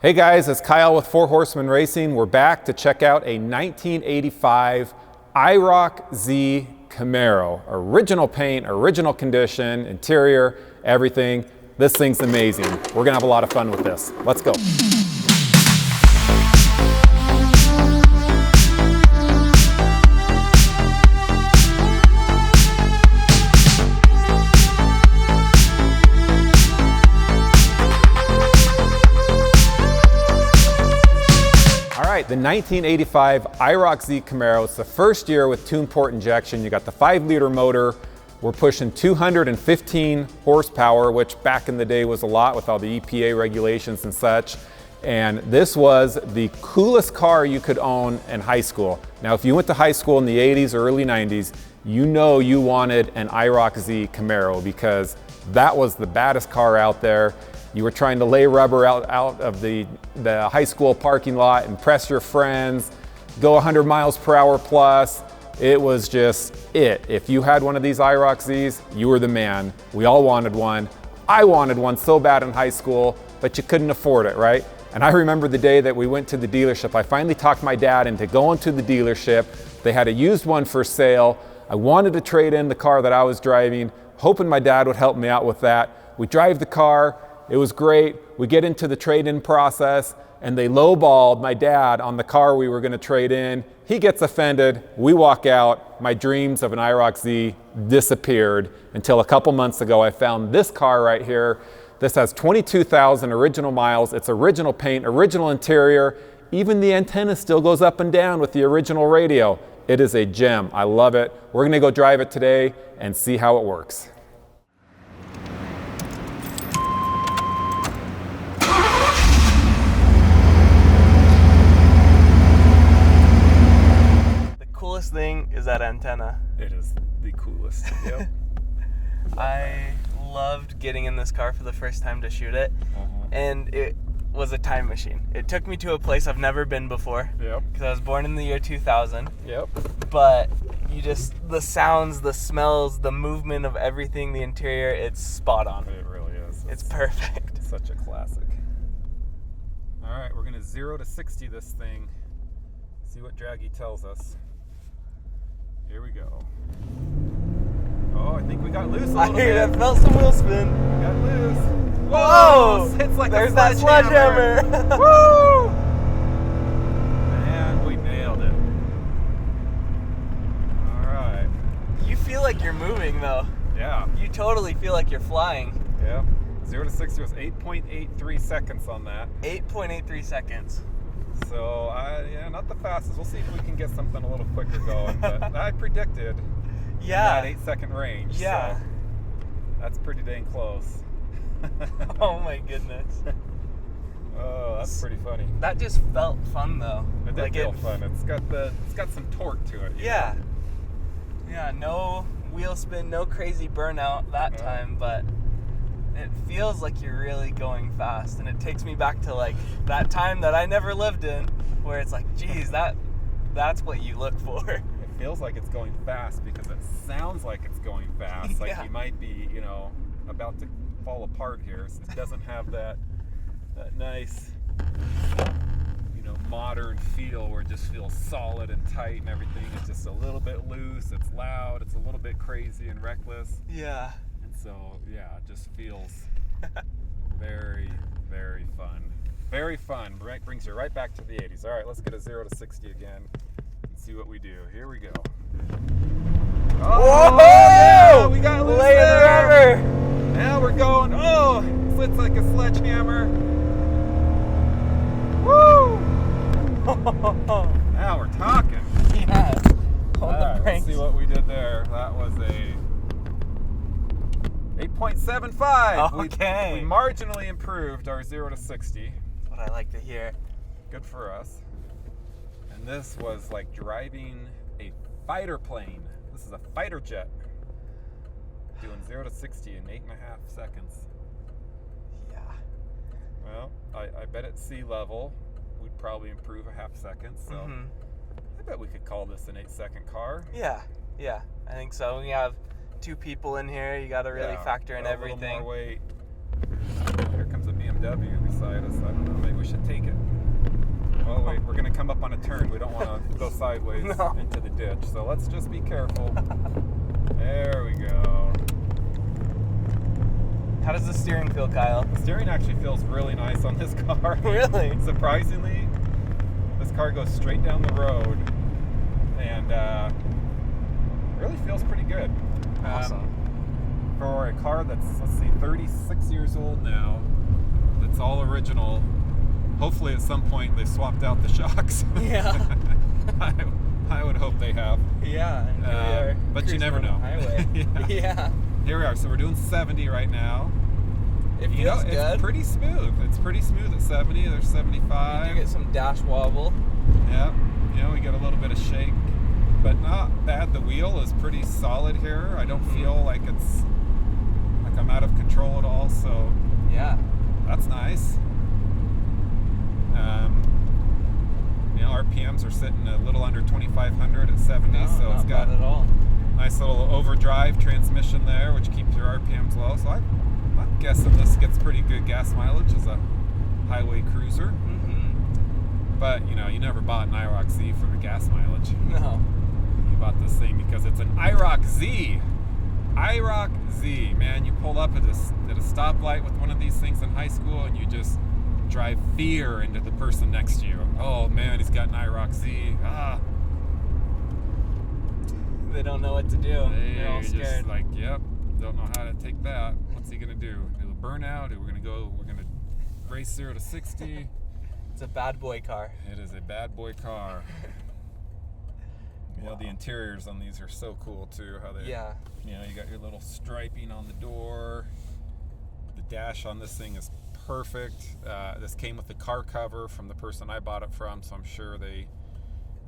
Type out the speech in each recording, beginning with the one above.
Hey guys, it's Kyle with Horsemen Racing. We're back to check out a 1985 IROC-Z Camaro. Original paint, original condition, interior, everything. This thing's amazing. We're gonna have a lot of fun with this. Let's go. The 1985 IROC-Z Camaro. It's the first year with 2-port injection. You got the 5-liter motor. We're pushing 215 horsepower, which back in the day was a lot with all the EPA regulations and such. And this was the coolest car you could own in high school. Now, if you went to high school in the 80s or early 90s, you know you wanted an IROC-Z Camaro because that was the baddest car out there. You were trying to lay rubber out of the high school parking lot, impress your friends, go 100 miles per hour plus. It was just it. If you had one of these IROC-Zs, you were the man. We all wanted one. I wanted one so bad in high school, but you couldn't afford it, right? And I remember the day that we went to the dealership. I finally talked my dad into going to the dealership. They had a used one for sale. I wanted to trade in the car that I was driving, hoping my dad would help me out with that. We drive the car. It was great. We get into the trade-in process and they lowballed my dad on the car we were gonna trade in. He gets offended, we walk out. My dreams of an IROC-Z disappeared until a couple months ago I found this car right here. This has 22,000 original miles. It's original paint, original interior. Even the antenna still goes up and down with the original radio. It is a gem, I love it. We're gonna go drive it today and see how it works. Thing is that antenna. It is the coolest. Yep. I loved getting in this car for the first time to shoot it, and it was a time machine. It took me to a place I've never been before. Yep. Because I was born in the year 2000. Yep. But the sounds, the smells, the movement of everything, the interior, it's spot on. It really is. It's perfect. Such a classic. All right, we're gonna 0 to 60 this thing. See what Draggy tells us. Here we go. Oh, I think we got loose a little bit. I felt some wheel spin. We got loose. Whoa! It's like there's a that sledgehammer. Woo! Man, we nailed it. All right. You feel like you're moving though. Yeah. You totally feel like you're flying. Yeah. 0 to 60 was 8.83 seconds on that. 8.83 seconds. So, yeah, not the fastest. We'll see if we can get something a little quicker going. But I predicted that 8-second range. Yeah. So that's pretty dang close. Oh my goodness. Oh, that's pretty funny. That just felt fun though. It did feel fun. It's got some torque to it. Yeah. Yeah, no wheel spin, no crazy burnout that time, but it feels like you're really going fast, and it takes me back to like that time that I never lived in, where it's like, geez, that's what you look for. It feels like it's going fast because it sounds like it's going fast. Like you might be, about to fall apart here. So it doesn't have that nice, modern feel where it just feels solid and tight and everything. It's just a little bit loose. It's loud. It's a little bit crazy and reckless. Yeah. So, yeah, it just feels very, very fun. Very fun. Brings you right back to the 80s. All right, let's get a 0 to 60 again and see what we do. Here we go. Oh, yeah, we got loose lay there. the rubber. Now we're going. Oh, slits like a sledgehammer. Woo! Now we're talking. Yeah. All right, let's see what we did there. That was a 8.75. Okay. We marginally improved our 0 to 60. That's what I like to hear. Good for us. And this was like driving a fighter plane. This is a fighter jet. Doing 0 to 60 in 8.5 seconds. Yeah. Well, I bet at sea level we'd probably improve a half second. So I bet we could call this an 8-second car. Yeah. I think so. We have 2 people in here. You got to really factor in everything. A little more weight. Here comes a BMW. BMW beside us. I don't know, maybe we should take it. Oh wait, we're gonna come up on a turn. We don't want to go sideways into the ditch, so let's just be careful. There we go. How does the steering feel, Kyle? The steering actually feels really nice on this car. Really? Surprisingly, this car goes straight down the road and really feels pretty good. Awesome. For a car that's, let's see, 36 years old now, that's all original. Hopefully at some point they swapped out the shocks. Yeah. I would hope they have. Yeah. And here we are but you never know. Highway. Yeah. Here we are. So we're doing 70 right now. It feels good. It's pretty smooth. It's pretty smooth at 70. There's 75. You get some dash wobble. Yeah. We get a little bit of shake, but not bad. The wheel is pretty solid here. I don't feel like it's like I'm out of control at all. So yeah, that's nice. RPMs are sitting a little under 2,500 at 70, no, so it's got bad at all. Nice little overdrive transmission there, which keeps your RPMs low. So I'm guessing this gets pretty good gas mileage as a highway cruiser. Mm-hmm. But you never bought an IROC-Z for the gas mileage. No. You bought this thing because it's an IROC-Z. IROC-Z, man. You pull up at a stoplight with one of these things in high school, and you just drive fear into the person next to you. Oh man, he's got an IROC-Z. They don't know what to do. They're all scared. Just like, yep, don't know how to take that. What's he gonna do? Do a burnout? We're gonna race 0 to 60. It's a bad boy car. It is a bad boy car. Wow. The interiors on these are so cool too. How they, you got your little striping on the door. The dash on this thing is perfect. This came with the car cover from the person I bought it from, so I'm sure they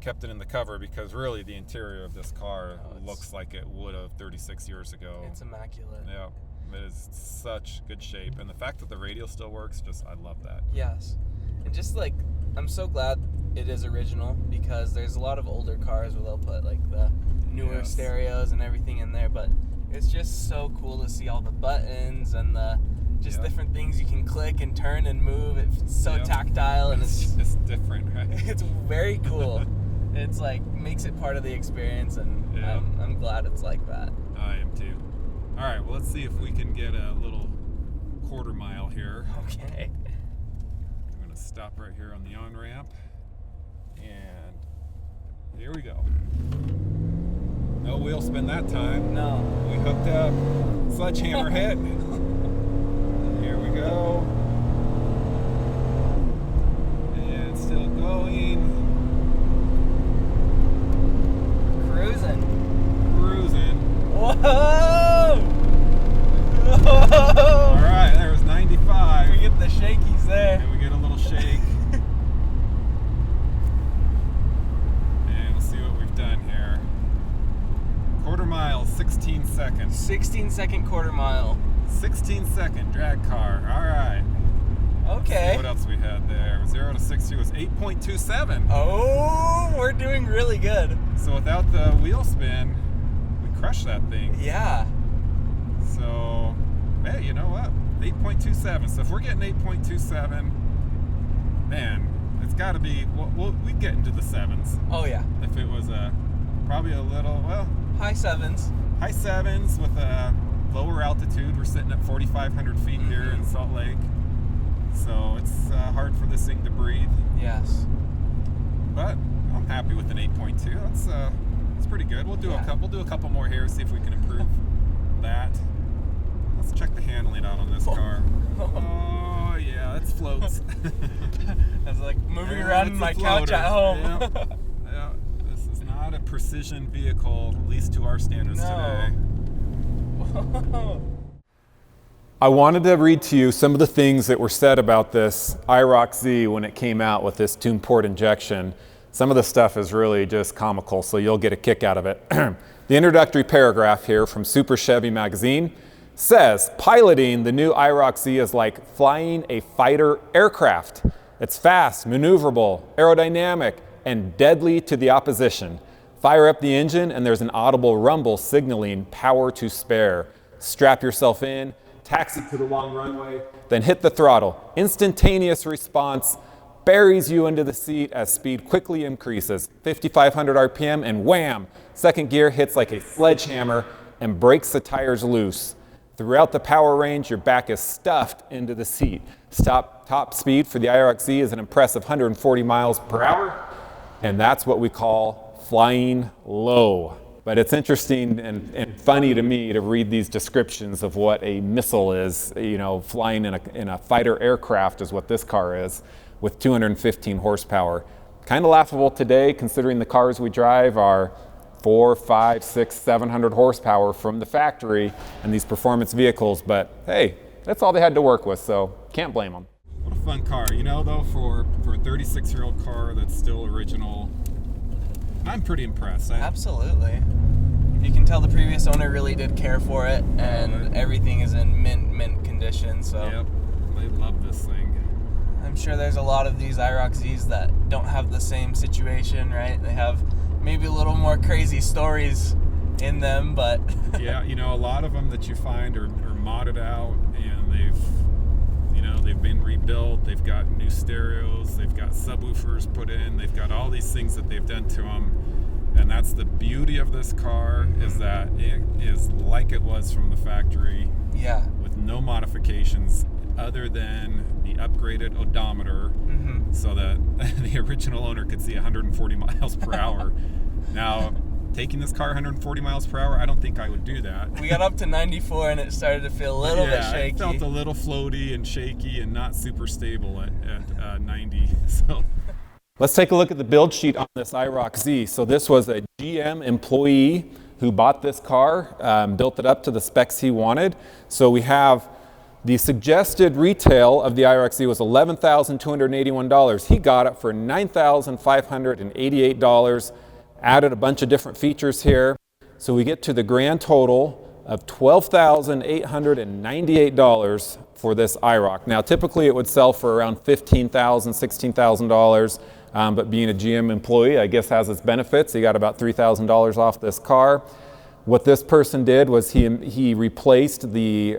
kept it in the cover because really the interior of this car looks like it would have 36 years ago. It's immaculate. Yeah, it is such good shape, and the fact that the radio still works, I love that. Yes, and just like I'm so glad it is original because there's a lot of older cars where they'll put like the newer stereos and everything in there, but it's just so cool to see all the buttons and the different things you can click and turn and move. It's so tactile and it's different, right? It's very cool. It's like makes it part of the experience, and I'm glad it's like that. I am too. All right, well, let's see if we can get a little quarter mile here. Okay. I'm going to stop right here on the on-ramp, and here we go. No wheel spin that time. No. We hooked up. Sledgehammer hit. Here we go. And still going. Cruising. Whoa! Whoa! All right, there was 95. We get the shakies there. And we get a little shake. And we'll see what we've done here. Quarter mile, 16 seconds. 16-second quarter mile. 16-second drag car. All right. Okay. Let's see what else we had there? 0 to 60 was 8.27. Oh, we're doing really good. So without the wheel spin, we crushed that thing. Yeah. So, hey, you know what? 8.27. So if we're getting 8.27, man, it's got to be. We'd get into the sevens. Oh yeah. If it was probably a little high sevens. High sevens with a lower altitude. We're sitting at 4,500 feet here in Salt Lake. So it's hard for this thing to breathe. Yes. But I'm happy with an 8.2. That's pretty good. We'll do a couple more here, see if we can improve that. Let's check the handling out on this car. Oh yeah, that floats. That's like moving around in my couch at home. Yeah. This is not a precision vehicle, at least to our standards today. I wanted to read to you some of the things that were said about this IROC-Z when it came out with this tune port injection. Some of the stuff is really just comical, so you'll get a kick out of it. The introductory paragraph here from Super Chevy magazine says, piloting the new IROC-Z is like flying a fighter aircraft. It's fast, maneuverable, aerodynamic, and deadly to the opposition. Fire up the engine and there's an audible rumble signaling power to spare. Strap yourself in, taxi to the long runway, then hit the throttle. Instantaneous response, buries you into the seat as speed quickly increases. 5,500 RPM and wham! Second gear hits like a sledgehammer and breaks the tires loose. Throughout the power range, your back is stuffed into the seat. Top speed for the IROC-Z is an impressive 140 miles per hour, and that's what we call flying low. But it's interesting and funny to me to read these descriptions of what a missile is. You know, flying in a fighter aircraft is what this car is, with 215 horsepower. Kind of laughable today, considering the cars we drive are 400, 500, 600, 700 horsepower from the factory in these performance vehicles. But hey, that's all they had to work with, so can't blame them. What a fun car, you know, though, for a 36-year-old car that's still original. I'm pretty impressed. Absolutely. You can tell the previous owner really did care for it, and everything is in mint condition. So yep, they love this thing. I'm sure there's a lot of these IROC-Zs that don't have the same situation, right? They have maybe a little more crazy stories in them, but yeah, you know, a lot of them that you find are modded out, and they've been rebuilt. They've got new stereos, they've got subwoofers put in, they've got all these things that they've done to them. And that's the beauty of this car, is that it is like it was from the factory. Yeah. With no modifications other than the upgraded odometer, so that the original owner could see 140 miles per hour. Now, taking this car 140 miles per hour, I don't think I would do that. We got up to 94 and it started to feel a little bit shaky. It felt a little floaty and shaky and not super stable at 90. So let's take a look at the build sheet on this IROC-Z. So this was a GM employee who bought this car, built it up to the specs he wanted. So we have the suggested retail of the IROC-Z was $11,281. He got it for $9,588. Added a bunch of different features here. So we get to the grand total of $12,898 for this IROC. Now, typically it would sell for around $15,000, $16,000, but being a GM employee, I guess, has its benefits. He got about $3,000 off this car. What this person did was he replaced the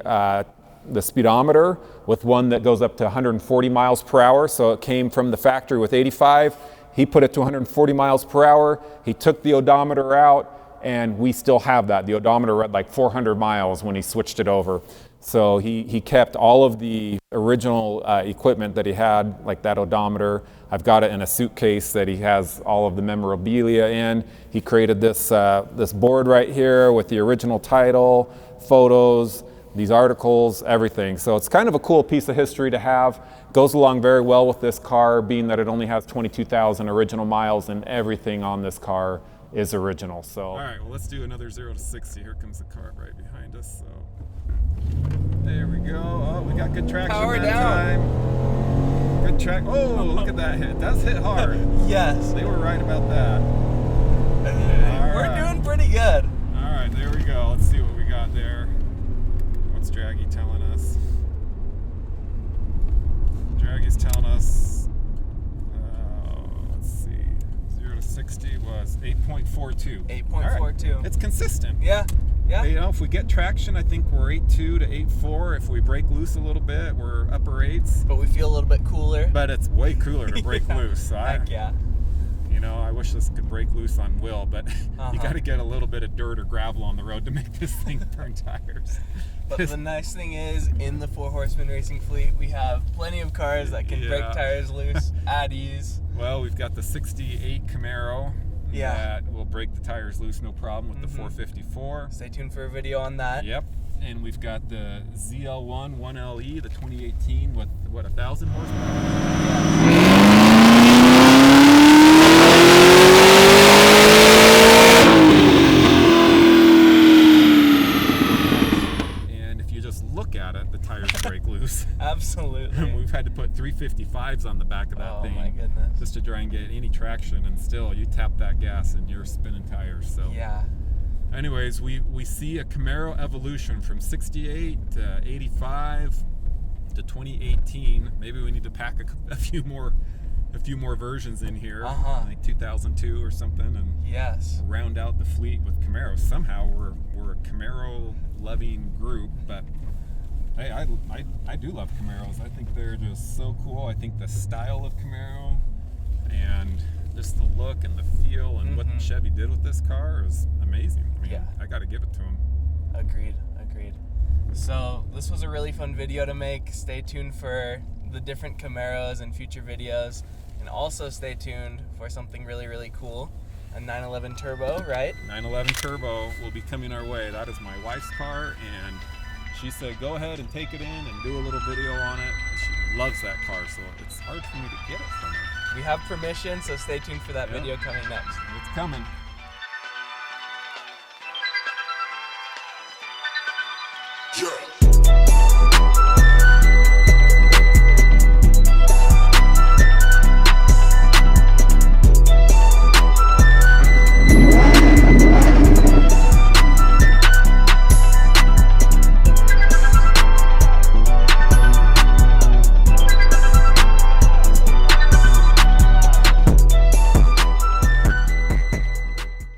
speedometer with one that goes up to 140 miles per hour. So it came from the factory with 85. He put it to 140 miles per hour. He took the odometer out, and we still have that. The odometer read like 400 miles when he switched it over. So he kept all of the original equipment that he had, like that odometer. I've got it in a suitcase that he has all of the memorabilia in. He created this board right here with the original title, photos, these articles, everything. So it's kind of a cool piece of history to have. Goes along very well with this car, being that it only has 22,000 original miles, and everything on this car is original. So all right, well, let's do another 0 to 60. Here comes the car right behind us. So there we go. Oh, we got good traction. Power that down. time. Good track. Oh, look at that hit. It does hit hard. Yes. They were right about that. We're doing pretty good. All right, there we go. Let's see what we got there. What's Draggy telling us? Draggy's telling us, let's see, 0 to 60 was 8.42. 8.42. Right. It's consistent. Yeah, yeah. You know, if we get traction, I think we're 8.2 to 8.4. If we break loose a little bit, we're upper 8s. But we feel a little bit cooler. But it's way cooler to break loose. So Heck yeah. You know, I wish this could break loose on will, but you got to get a little bit of dirt or gravel on the road to make this thing burn tires. But the nice thing is, in the 4 Horsemen racing fleet, we have plenty of cars that can break tires loose at ease. Well, we've got the 68 Camaro that will break the tires loose no problem with the 454. Stay tuned for a video on that. Yep. And we've got the ZL1 1LE, the 2018 with, what, 1,000 horsepower? Absolutely. We've had to put 355s on the back of that thing. Oh my goodness. Just to try and get any traction, and still you tap that gas and you're spinning tires. So yeah. Anyways, we see a Camaro evolution from 68 to 85 to 2018. Maybe we need to pack a few more versions in here, like 2002 or something, and round out the fleet with Camaros. Somehow we're a Camaro loving group, but Hey, I do love Camaros. I think they're just so cool. I think the style of Camaro and just the look and the feel and what Chevy did with this car is amazing. I mean, I got to give it to them. Agreed. So this was a really fun video to make. Stay tuned for the different Camaros and future videos, and also stay tuned for something really, really cool. A 911 Turbo, right? 911 Turbo will be coming our way. That is my wife's car, and she said go ahead and take it in and do a little video on it. She loves that car, so it's hard for me to get it from her. We have permission, so stay tuned for that video coming next. It's coming.